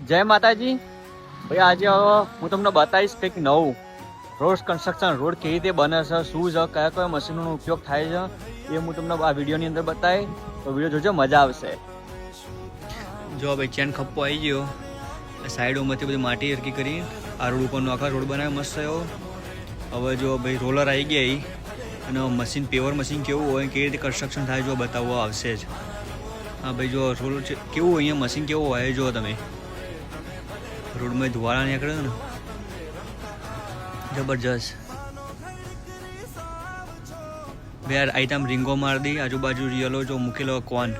જય માતાજી ભાઈ, આજે હું તમને બતાવીશ કંઈક નવું રોડ કન્સ્ટ્રક્શન. રોડ કેવી રીતે બને છે, શું છે, કયા કયા મશીનોનો ઉપયોગ થાય છે, એ હું તમને આ વિડીયોની અંદર બતાવી. તો વિડીયો જોજો, મજા આવશે. જો ભાઈ ચેન ખપ્પો આવી ગયો, સાઈડોમાંથી બધી માટી હરકી કરી આ રોડ ઉપરનો આખા રોડ બનાવ્યો મસ્ત એવો. હવે જો ભાઈ રોલર આવી ગયા અને મશીન પેવર મશીન કેવું હોય, કેવી રીતે કન્સ્ટ્રક્શન થાય જો બતાવવા આવશે જ. હા ભાઈ જો રોલર કેવું અહીંયા મશીન કેવું હોય જો તમે રોડમાં ધુવાળા નીકળે ને જબરજસ્ત. યાર આઈટમ રીંગો માર દી, આજુબાજુ રિયલો જો મૂકેલો કોન.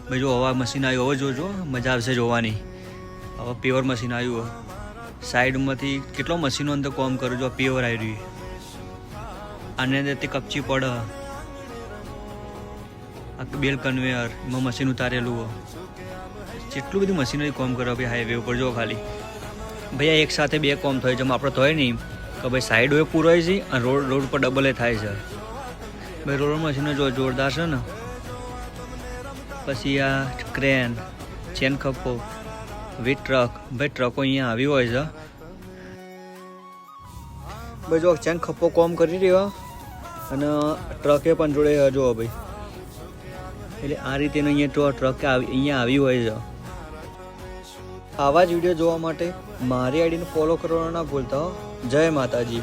ભાઈ જો હવા મશીન આવ્યું, હવે જોજો મજા આવશે જોવાની. હવે પેવર મશીન આવ્યું, સાઈડમાંથી કેટલો મશીનો અંદર કોમ કરું જો પેવર આવી રહ્યું. આને અંદર તે કપચી પડે, આ બેલ કન્વેયર એમાં મશીન ઉતારેલું. જેટલું બધું મશીનરી કોમ કરો ભાઈ હાઈવે ઉપર જો ખાલી. ભાઈ એક સાથે બે કોમ થાય જેમ આપણે થાય નહીં કે ભાઈ સાઈડ હોય પૂરો છે અને રોડ પર ડબલ થાય છે. ભાઈ રોલર મશીનો જો જોરદાર છે ને. પછી આ ક્રેન, ચેન ખપ્પો, વીટ ટ્રક. ભાઈ ટ્રકો અહીંયા આવી હોય છે. ભાઈ જો ચેન ખપ્પો કોમ કરી રહ્યો અને ટ્રકે પણ જોડે જુઓ ભાઈ. એટલે આ રીતે અહીંયા ટ્રક અહીંયા આવી હોય છે. આવા જ વિડીયો જોવા માટે મારી આઈડીને ફોલો કરવાનું ના ભૂલતા. જય માતાજી.